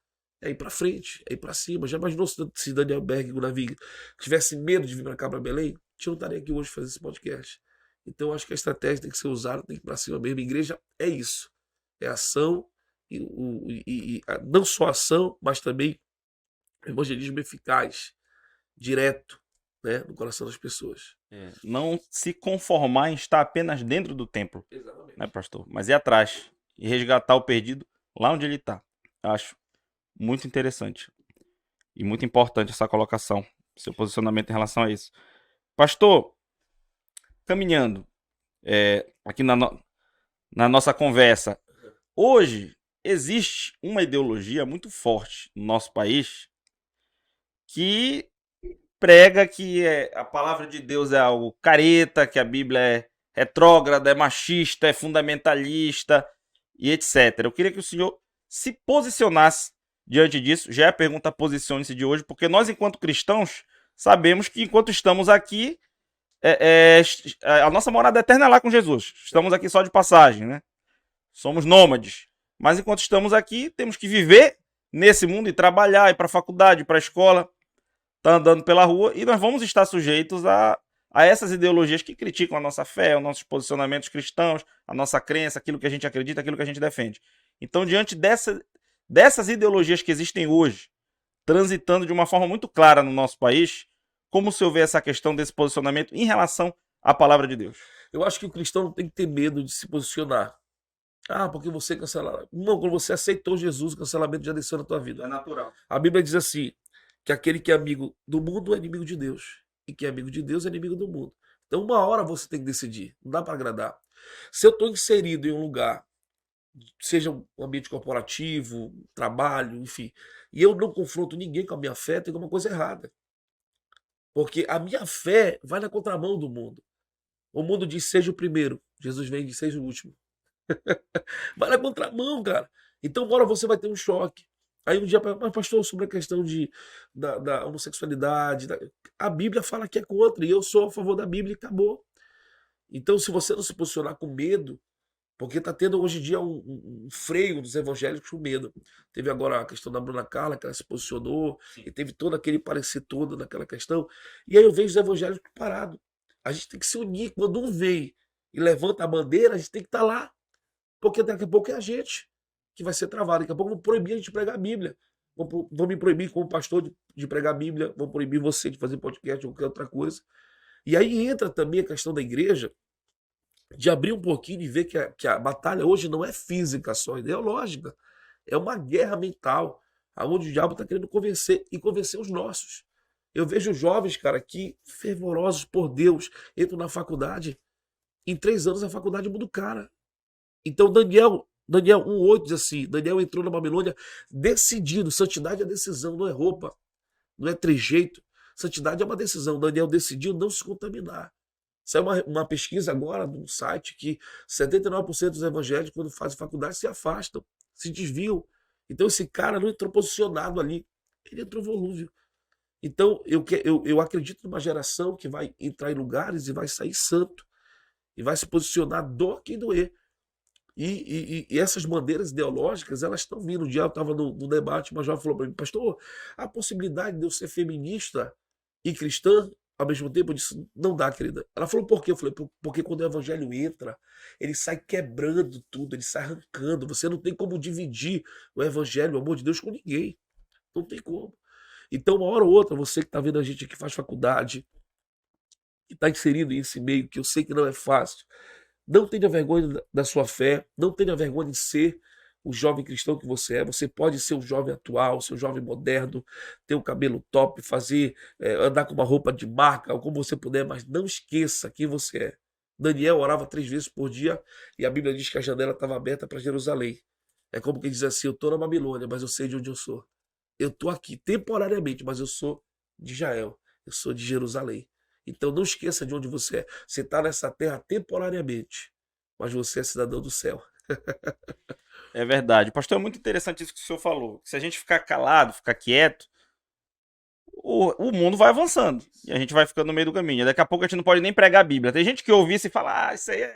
É ir para frente, é ir para cima. Já imaginou se Daniel Berg e Gunavig tivessem medo de vir para cá, para Belém? A gente não estaria aqui hoje fazendo esse podcast. Então, eu acho que a estratégia tem que ser usada, tem que ir para cima mesmo. A igreja é isso. É ação, não só ação, mas também evangelismo eficaz, direto, né, no coração das pessoas. Não se conformar em estar apenas dentro do templo, Exatamente. né, pastor? Mas ir atrás e resgatar o perdido lá onde ele está. Acho muito interessante e muito importante essa colocação, seu posicionamento em relação a isso. Pastor, caminhando aqui na nossa conversa, hoje existe uma ideologia muito forte no nosso país que prega que a palavra de Deus é algo careta, que a Bíblia é retrógrada, é machista, é fundamentalista e etc. Eu queria que o senhor se posicionasse diante disso. Já é a pergunta posicione-se de hoje, porque nós, enquanto cristãos, sabemos que enquanto estamos aqui, a nossa morada eterna é lá com Jesus. Estamos aqui só de passagem, né? Somos nômades. Mas enquanto estamos aqui, temos que viver nesse mundo e trabalhar, ir para a faculdade, ir para a escola, tá andando pela rua, e nós vamos estar sujeitos a essas ideologias que criticam a nossa fé, os nossos posicionamentos cristãos, a nossa crença, aquilo que a gente acredita, aquilo que a gente defende. Então, diante dessas ideologias que existem hoje, transitando de uma forma muito clara no nosso país, como o senhor vê essa questão desse posicionamento em relação à palavra de Deus? Eu acho que o cristão não tem que ter medo de se posicionar. Ah, porque você cancela. Não, quando você aceitou Jesus, o cancelamento já desceu na tua vida. É natural. A Bíblia diz assim, que aquele que é amigo do mundo é inimigo de Deus. E que é amigo de Deus é inimigo do mundo. Então, uma hora você tem que decidir. Não dá para agradar. Se eu estou inserido em um lugar, seja um ambiente corporativo, trabalho, enfim, e eu não confronto ninguém com a minha fé, tem alguma coisa errada. Porque a minha fé vai na contramão do mundo. O mundo diz seja o primeiro. Jesus vem e diz seja o último. Vai na contramão, cara. Então, uma hora você vai ter um choque. Aí um dia, mas pastor, sobre a questão da homossexualidade, a Bíblia fala que é contra, e eu sou a favor da Bíblia e acabou. Então, se você não se posicionar com medo, porque está tendo hoje em dia um freio dos evangélicos com medo. Teve agora a questão da Bruna Carla, que ela se posicionou, e teve todo aquele parecer todo naquela questão. E aí eu vejo os evangélicos parados. A gente tem que se unir. Quando um vem e levanta a bandeira, a gente tem que estar lá. Porque daqui a pouco é a gente que vai ser travado. Daqui a pouco vão proibir a gente de pregar a Bíblia. Vão me proibir como pastor de pregar a Bíblia. Vão proibir você de fazer podcast ou qualquer outra coisa. E aí entra também a questão da igreja, de abrir um pouquinho e ver que a batalha hoje não é física só, é ideológica. É uma guerra mental, aonde o diabo está querendo convencer e convencer os nossos. Eu vejo jovens, cara, que fervorosos por Deus, entram na faculdade, em 3 anos a faculdade muda o cara. Então Daniel 1,8 diz assim, Daniel entrou na Babilônia decidido, santidade é decisão, não é roupa, não é trejeito, santidade é uma decisão. Daniel decidiu não se contaminar. Saiu uma pesquisa agora num site que 79% dos evangélicos, quando fazem faculdade, se afastam, se desviam. Então esse cara não entrou posicionado ali, ele entrou volúvel. Então eu acredito numa geração que vai entrar em lugares e vai sair santo, e vai se posicionar dor quem doer. E essas bandeiras ideológicas, elas estão vindo. Um dia eu estava no debate, uma jovem falou para mim, pastor, a possibilidade de eu ser feminista e cristã ao mesmo tempo? Eu disse, não dá, querida. Ela falou, por quê? Eu falei, porque quando o evangelho entra, ele sai quebrando tudo, ele sai arrancando. Você não tem como dividir o evangelho, o amor de Deus com ninguém. Não tem como. Então, uma hora ou outra, você que está vendo a gente aqui, faz faculdade, que está inserido nesse meio, que eu sei que não é fácil, não tenha vergonha da sua fé, não tenha vergonha de ser o jovem cristão que você é. Você pode ser um jovem atual, ser um jovem moderno, ter um cabelo top, fazer, andar com uma roupa de marca, ou como você puder, mas não esqueça quem você é. Daniel orava 3 vezes por dia e a Bíblia diz que a janela estava aberta para Jerusalém. É como quem diz assim, eu estou na Babilônia, mas eu sei de onde eu sou. Eu estou aqui temporariamente, mas eu sou de Israel, eu sou de Jerusalém. Então não esqueça de onde você é. Você está nessa terra temporariamente, mas você é cidadão do céu. É verdade. Pastor, é muito interessante isso que o senhor falou. Se a gente ficar calado, ficar quieto, o mundo vai avançando. E a gente vai ficando no meio do caminho. Daqui a pouco a gente não pode nem pregar a Bíblia. Tem gente que ouve isso e fala, isso aí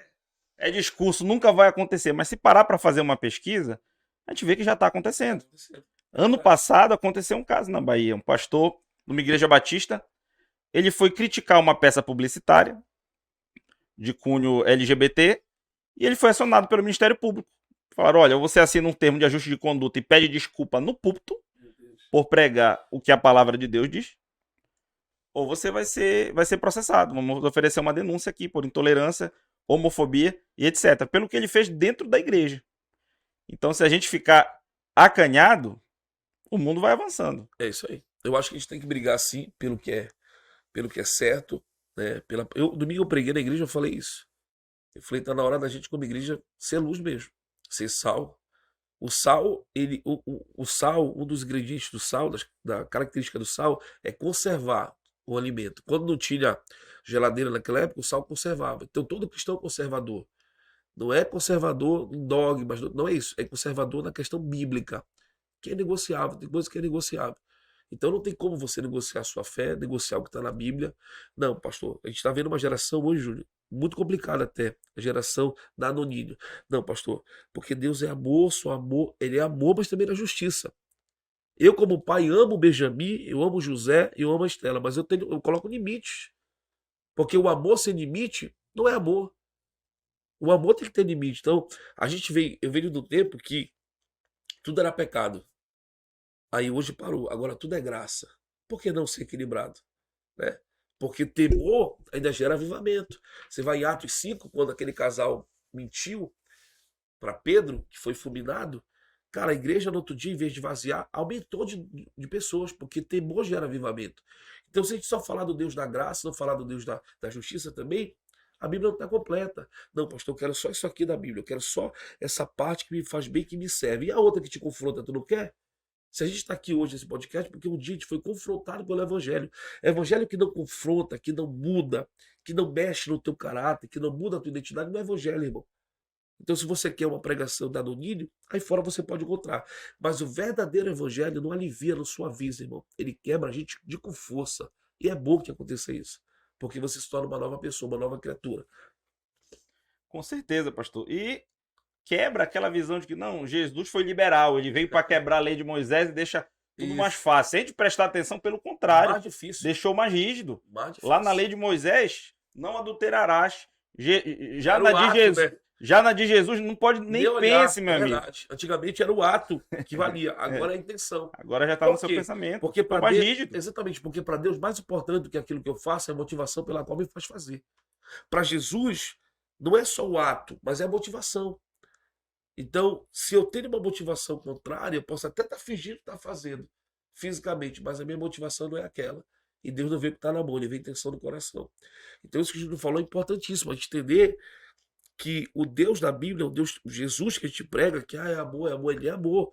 é discurso, nunca vai acontecer. Mas se parar para fazer uma pesquisa, a gente vê que já está acontecendo. Ano passado aconteceu um caso na Bahia. Um pastor de uma igreja batista, ele foi criticar uma peça publicitária de cunho LGBT e ele foi acionado pelo Ministério Público. Falaram, olha, você assina um termo de ajuste de conduta e pede desculpa no púlpito por pregar o que a palavra de Deus diz, ou você vai ser processado. Vamos oferecer uma denúncia aqui por intolerância, homofobia e etc. Pelo que ele fez dentro da igreja. Então, se a gente ficar acanhado, o mundo vai avançando. É isso aí. Eu acho que a gente tem que brigar sim pelo que é certo. Né? Domingo eu preguei na igreja, eu falei isso. Eu falei, tá na hora da gente, como igreja, ser luz mesmo, ser sal. O sal, o sal, um dos ingredientes do sal, da característica do sal, é conservar o alimento. Quando não tinha geladeira naquela época, o sal conservava. Então todo cristão é conservador. Não é conservador em dogmas, não é isso. É conservador na questão bíblica, que é negociável, tem coisa que é negociável. Então não tem como você negociar a sua fé, negociar o que está na Bíblia. Não, pastor, a gente está vendo uma geração hoje, Júlio, muito complicada até, a geração da anonínio. Não, pastor, porque Deus é amor, só amor, ele é amor, mas também é justiça. Eu, como pai, amo o Benjamin, eu amo o José, eu amo a Estela, mas eu coloco limites. Porque o amor sem limite não é amor. O amor tem que ter limite. Então, eu venho do tempo que tudo era pecado. Aí hoje parou. Agora tudo é graça. Por que não ser equilibrado? Né? Porque temor ainda gera avivamento. Você vai em Atos 5, quando aquele casal mentiu para Pedro, que foi fulminado, cara, a igreja no outro dia, em vez de vaziar, aumentou de pessoas, porque temor gera avivamento. Então, se a gente só falar do Deus da graça, não falar do Deus da justiça também, a Bíblia não está completa. Não, pastor, eu quero só isso aqui da Bíblia, eu quero só essa parte que me faz bem, que me serve. E a outra que te confronta, tu não quer? Se a gente está aqui hoje nesse podcast, porque um dia a gente foi confrontado pelo Evangelho. Evangelho que não confronta, que não muda, que não mexe no teu caráter, que não muda a tua identidade, não é Evangelho, irmão. Então, se você quer uma pregação da Nonínio, aí fora você pode encontrar. Mas o verdadeiro Evangelho não alivia na sua vida, irmão. Ele quebra a gente com força. E é bom que aconteça isso. Porque você se torna uma nova pessoa, uma nova criatura. Com certeza, pastor. E quebra aquela visão de que não, Jesus foi liberal, ele veio para quebrar a lei de Moisés e deixa tudo mais Isso. fácil. Se a gente prestar atenção, pelo contrário, Mais difícil. deixou mais rígido. Mais difícil. Lá na lei de Moisés, não adulterarás. Já Era na o de ato, Jesus, né? já na de Jesus não pode nem olhar, pense, meu é amigo. verdade. Antigamente era o ato que valia, agora é a intenção. Agora já está Por no seu quê? pensamento. Porque Ficou para mais Deus, rígido. exatamente, porque para Deus mais importante do que aquilo que eu faço é a motivação pela qual me faz fazer. Para Jesus não é só o ato, mas é a motivação. Então, se eu tenho uma motivação contrária, eu posso até estar fingindo que está fazendo fisicamente, mas a minha motivação não é aquela. E Deus não vê o que está na mão, ele vê a intenção do coração. Então, isso que a gente falou é importantíssimo, a gente entender que o Deus da Bíblia, o Deus, o Jesus que a gente prega, que é amor, ele é amor.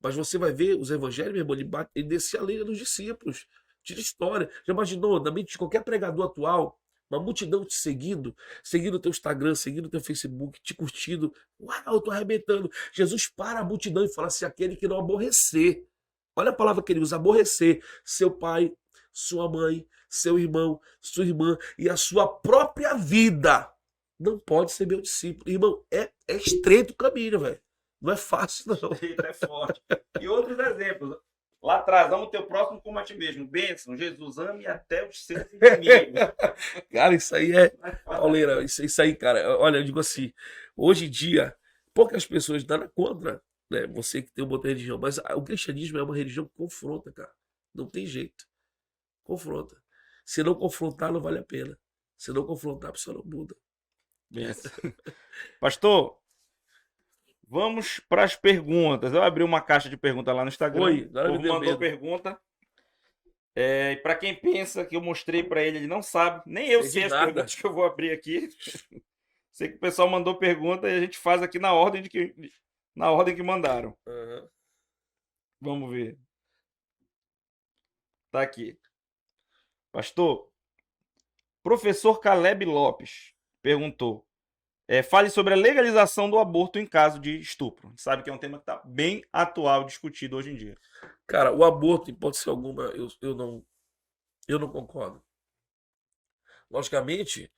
Mas você vai ver os evangelhos, meu irmão, ele descia a lei dos discípulos. Tira história. Já imaginou, na mente de qualquer pregador atual, uma multidão te seguindo o teu Instagram, seguindo o teu Facebook, te curtindo. Uau, eu tô arrebentando. Jesus para a multidão e fala assim, aquele que não aborrecer. Olha a palavra que ele usa, aborrecer. Seu pai, sua mãe, seu irmão, sua irmã e a sua própria vida. Não pode ser meu discípulo. Irmão, é estreito o caminho, velho. Não é fácil, não. É forte. E outros exemplos. Lá atrás, amo o teu próximo como a ti mesmo. Bênção, Jesus, ame até os seus inimigos. Cara, isso aí é... Pauleira, isso aí, cara. Olha, eu digo assim, hoje em dia, poucas pessoas nada contra, né? Você que tem uma outra religião, mas o cristianismo é uma religião que confronta, cara. Não tem jeito. Confronta. Se não confrontar, não vale a pena. Se não confrontar, a pessoa não muda. Bênção. Pastor, vamos para as perguntas. Eu abri uma caixa de perguntas lá no Instagram. Oi, O agora me povo deu mandou medo. pergunta. E para quem pensa que eu mostrei para ele, ele não sabe. Nem eu Sei de sei as nada. perguntas que eu vou abrir aqui. Sei que o pessoal mandou pergunta e a gente faz aqui na ordem que mandaram. Uhum. Vamos ver. Tá aqui. Pastor, professor Caleb Lopes perguntou. Fale sobre a legalização do aborto em caso de estupro. A gente sabe que é um tema que está bem atual, discutido hoje em dia. Cara, o aborto, em hipótese alguma, eu não concordo. Logicamente,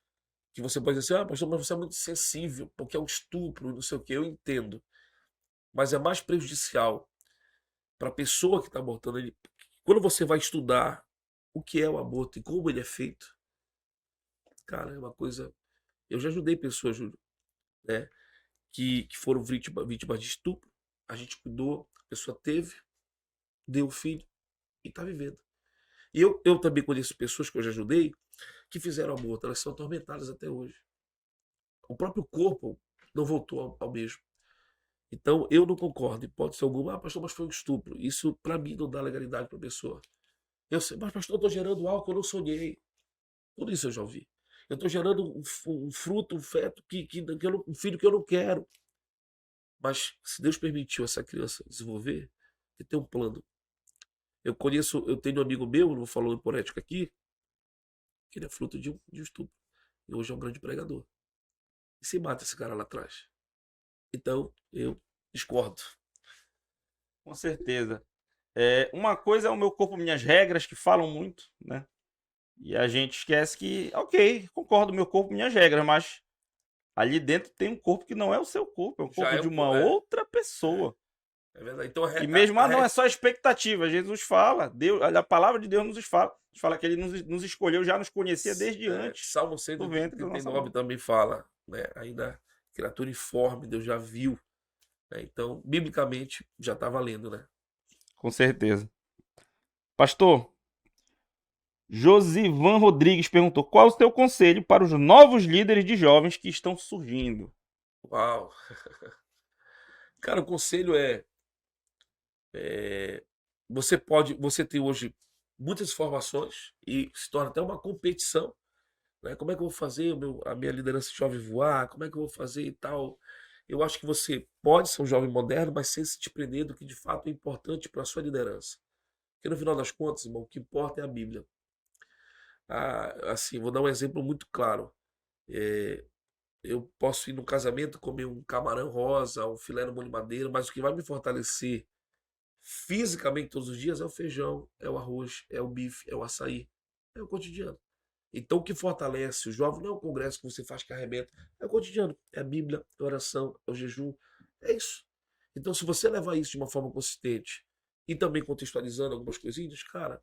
que você pode dizer assim, pastor, mas você é muito sensível, porque é um estupro, não sei o que, eu entendo. Mas é mais prejudicial para a pessoa que está abortando. Quando você vai estudar o que é o aborto e como ele é feito, cara, é uma coisa... Eu já ajudei pessoas, Júlio, né, que foram vítimas de estupro. A gente cuidou, a pessoa teve, deu o filho e está vivendo. E eu também conheço pessoas que eu já ajudei que fizeram aborto, elas são atormentadas até hoje. O próprio corpo não voltou ao mesmo. Então, eu não concordo, hipótese alguma, pastor, mas foi um estupro. Isso, para mim, não dá legalidade para a pessoa. Eu sei, mas pastor, eu estou gerando algo que eu não sonhei. Tudo isso eu já ouvi. Eu estou gerando um fruto, um feto, um filho que eu não quero. Mas, se Deus permitiu essa criança desenvolver, ele tem um plano. Eu tenho um amigo meu, não vou falar por ética aqui, que ele é fruto de um estupro. E hoje é um grande pregador. E se mata esse cara lá atrás? Então, eu discordo. Com certeza. Uma coisa é o meu corpo, minhas regras, que falam muito, né? E a gente esquece que, ok, concordo, meu corpo, minhas regras, mas ali dentro tem um corpo que não é o seu corpo, é o corpo de uma outra pessoa. É verdade. Então, E mesmo, não é só expectativa. Jesus fala, a palavra de Deus nos fala que ele nos escolheu, já nos conhecia desde antes. Salmo 139 também fala, né? Ainda criatura informe, Deus já viu. né? Então, biblicamente, já está valendo, né? Com certeza. Pastor, Josivan Rodrigues perguntou: qual o seu conselho para os novos líderes de jovens que estão surgindo? Uau! Cara, o conselho é, você tem hoje muitas informações e se torna até uma competição, né? Como é que eu vou fazer a minha liderança jovem voar? Como é que eu vou fazer e tal? Eu acho que você pode ser um jovem moderno, mas sem se te prender do que de fato é importante para a sua liderança. Porque no final das contas, irmão, o que importa é a Bíblia. Assim, vou dar um exemplo muito claro. É, eu posso ir no casamento comer um camarão rosa, um filé no molho madeira, mas o que vai me fortalecer fisicamente todos os dias é o feijão, é o arroz, é o bife, é o açaí, é o cotidiano. Então, o que fortalece o jovem não é o congresso que você faz que arrebenta, é o cotidiano, é a Bíblia, é a oração, é o jejum, é isso. Então, se você levar isso de uma forma consistente e também contextualizando algumas coisinhas, cara,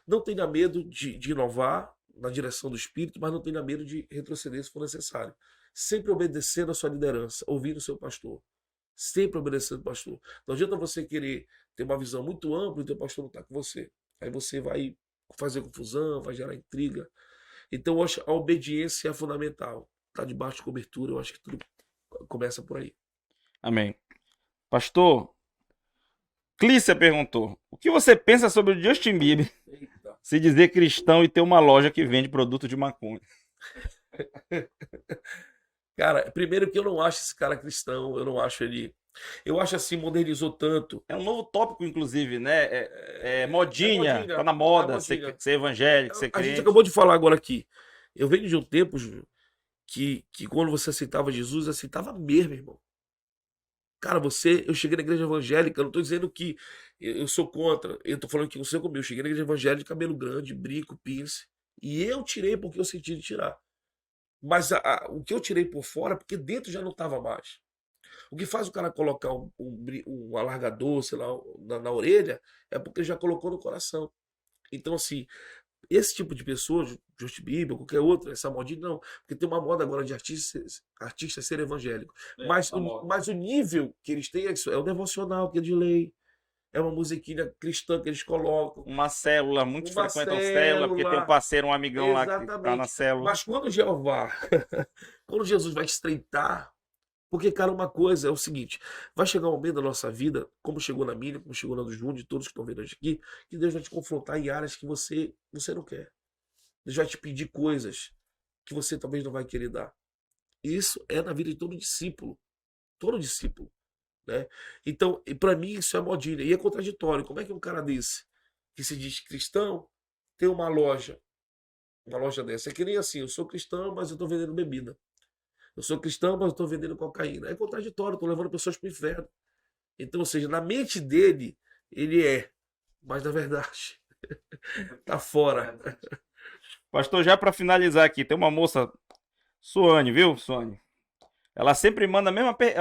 não tenha medo de inovar na direção do Espírito, mas não tenha medo de retroceder se for necessário. Sempre obedecendo a sua liderança, ouvindo o seu pastor. Sempre obedecendo o pastor. Não adianta você querer ter uma visão muito ampla e o teu pastor não está com você. Aí você vai fazer confusão, vai gerar intriga. Então, eu acho que a obediência é fundamental. Está debaixo de cobertura, eu acho que tudo começa por aí. Amém. Pastor, Clícia perguntou: o que você pensa sobre o Justin Bieber Eita. se dizer cristão e ter uma loja que vende produto de maconha? Cara, primeiro que eu não acho esse cara cristão, eu não acho ele. Eu acho assim, modernizou tanto. É um novo tópico, inclusive, né? É modinha, tá Modinha, na é moda modinha. ser evangélico, ser A gente crente. acabou de falar agora aqui. Eu venho de um tempo, Júlio, que quando você aceitava Jesus, aceitava mesmo, irmão. Cara, eu cheguei na igreja evangélica, eu não tô dizendo que eu sou contra, eu tô falando que você comigo. Eu cheguei na igreja evangélica de cabelo grande, brinco, piercing, e eu tirei porque eu senti de tirar. Mas o que eu tirei por fora, porque dentro já não tava mais. O que faz o cara colocar um alargador, sei lá, na orelha, é porque já colocou no coração. Então, assim, esse tipo de pessoa, Justin Bieber, qualquer outro, essa modinha, não. Porque tem uma moda agora de artista ser evangélico. Mas o nível que eles têm é isso, é o devocional que é de lei, é uma musiquinha cristã que eles colocam, Uma célula, muitos uma frequentam célula, porque tem um célula. parceiro, um amigão lá que tá na Exatamente. célula. Mas quando Jeová, quando Jesus vai estreitar, porque, cara, uma coisa é o seguinte: vai chegar um momento da nossa vida, como chegou na minha, como chegou na do Júnior, de todos que estão vendo hoje aqui, que Deus vai te confrontar em áreas que você não quer. Deus vai te pedir coisas que você talvez não vai querer dar. Isso é na vida de todo discípulo, né? Então, para mim isso é modinha e é contraditório. Como é que um cara desse que se diz cristão tem uma loja dessa? É que nem assim, eu sou cristão, mas eu estou vendendo bebida. Eu sou cristão, mas eu estou vendendo cocaína. É contraditório, estou levando pessoas para o inferno. Então, ou seja, na mente dele, ele é, mas na verdade, tá fora. Pastor, já para finalizar aqui, tem uma moça, Suane, viu, Suane? Ela sempre manda a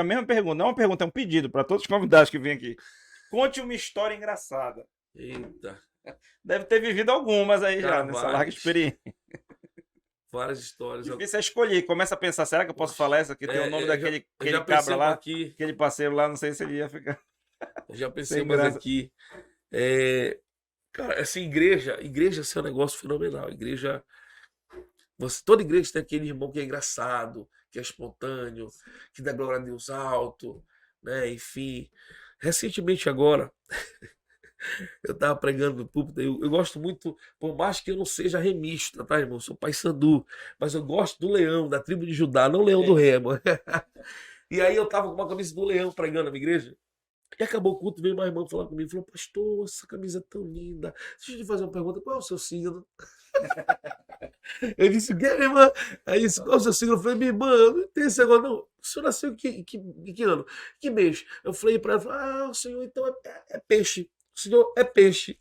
mesma pergunta. Não é uma pergunta, é um pedido para todos os convidados que vêm aqui. Conte uma história engraçada. Eita, Deve ter vivido algumas aí já, cara, nessa larga experiência. várias histórias. Difícil é escolher. Começa a pensar, será que eu posso falar essa aqui? Tem o nome daquele Eu já cabra pensei lá, aqui, aquele parceiro lá, não sei se ele ia ficar eu já pensei sem mais graça. aqui. Cara, essa igreja assim, é um negócio fenomenal. Toda igreja tem aquele irmão que é engraçado, que é espontâneo, que dá glória a Deus alto, né? Enfim. Recentemente agora, eu tava pregando no púlpito, eu gosto muito, por mais que eu não seja remista, tá, irmão? Eu sou paysandu, mas eu gosto do leão, da tribo de Judá, não leão do remo. E aí eu tava com uma camisa do leão pregando na minha igreja. E acabou o culto, veio uma irmã falar comigo, falou, pastor, essa camisa é tão linda. Deixa eu te fazer uma pergunta, qual é o seu signo? Eu disse, o quê, minha irmã? Aí disse, qual é o seu signo? Eu falei, minha irmã, eu não tenho esse negócio, não. O senhor nasceu em que ano? Que mês? Eu falei pra ela, o senhor então é peixe. O senhor é peixe.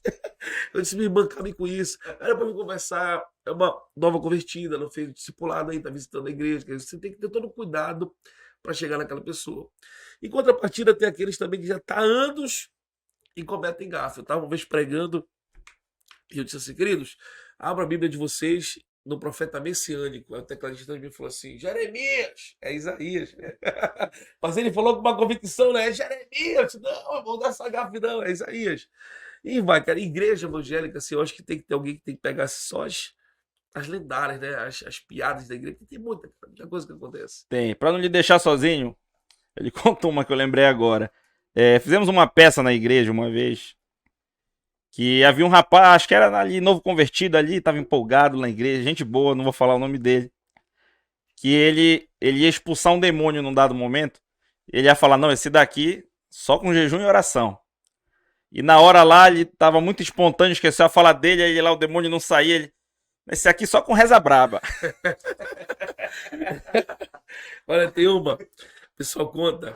Eu disse, minha irmã, cabe com isso. Aí depois me conversar, é uma nova convertida, não fez discipulado aí, tá visitando a igreja. Quer dizer, você tem que ter todo cuidado para chegar naquela pessoa. Em contrapartida, tem aqueles também que já tá há anos e cometem gafe. Eu estava uma vez pregando e eu disse assim, queridos, abra a Bíblia de vocês no profeta messiânico. Aí o tecladista me falou assim: Jeremias, é Isaías. Mas ele falou com uma convicção, né? É Jeremias, não, irmão, dá essa gafe, não, é Isaías. E vai, cara, igreja evangélica, assim, eu acho que tem que ter alguém que tem que pegar só as lendárias, né? As piadas da igreja, porque tem muita coisa que acontece. Tem. Pra não lhe deixar sozinho, ele contou uma que eu lembrei agora. Fizemos uma peça na igreja uma vez. Que havia um rapaz, acho que era ali novo convertido ali, tava empolgado na igreja, gente boa, não vou falar o nome dele. Que ele ia expulsar um demônio num dado momento. Ele ia falar: não, esse daqui só com jejum e oração. E na hora lá ele tava muito espontâneo, esqueceu a fala dele, aí lá o demônio não saía. Ele: esse aqui só com reza braba. Olha, tem uma, o pessoal conta,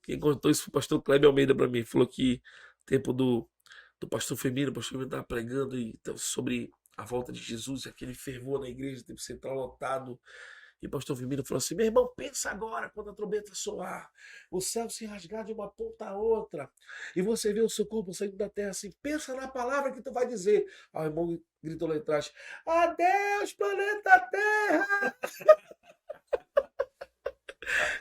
quem contou isso foi o pastor Kleber Almeida para mim, falou que tempo do pastor Firmino, o pastor Firmino estava pregando sobre a volta de Jesus, aquele fervor na igreja, tempo central lotado. E o pastor Firmino falou assim: meu irmão, pensa agora quando a trombeta soar, o céu se rasgar de uma ponta a outra, e você vê o seu corpo saindo da terra assim, pensa na palavra que tu vai dizer. Aí o irmão gritou lá atrás: adeus, planeta Terra!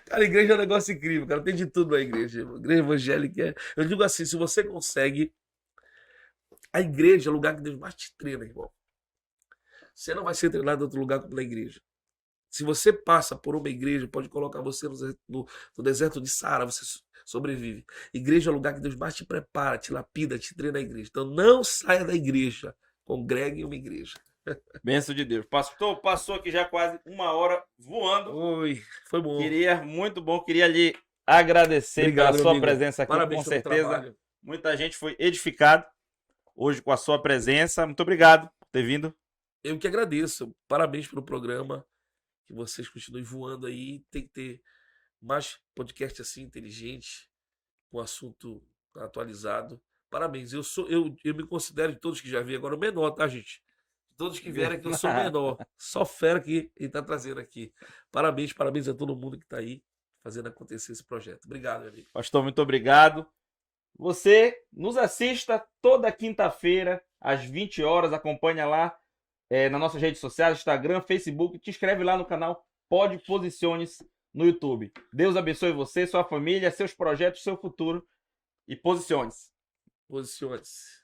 Cara, a igreja é um negócio incrível, cara, tem de tudo na igreja. A igreja evangélica, eu digo assim, se você consegue, a igreja é o lugar que Deus mais te treina, irmão. Você não vai ser treinado em outro lugar como na igreja. Se você passa por uma igreja, pode colocar você no deserto de Saara, você sobrevive. Igreja é o lugar que Deus mais te prepara, te lapida, te treina na igreja. Então não saia da igreja, congregue em uma igreja. Benção de Deus. Pastor, passou aqui já quase uma hora voando. Oi, foi bom. Muito bom, queria lhe agradecer Obrigado, pela sua amigo. presença aqui, Parabéns com pelo certeza. trabalho. Muita gente foi edificado hoje com a sua presença. Muito obrigado por ter vindo. Eu que agradeço. Parabéns pelo programa. Que vocês continuem voando aí. Tem que ter mais podcast assim, inteligente, com assunto atualizado. Parabéns. Eu me considero de todos que já vi agora o menor, tá, gente? De todos que vieram aqui, eu sou o menor. Só fera que ele tá trazendo aqui. Parabéns a todo mundo que tá aí fazendo acontecer esse projeto. Obrigado, meu amigo. Pastor, muito obrigado. Você nos assista toda quinta-feira, às 20 horas. Acompanha lá nas nossas redes sociais, Instagram, Facebook. Te inscreve lá no canal Pode Posiciones no YouTube. Deus abençoe você, sua família, seus projetos, seu futuro. E posicione-se. Posicione-se.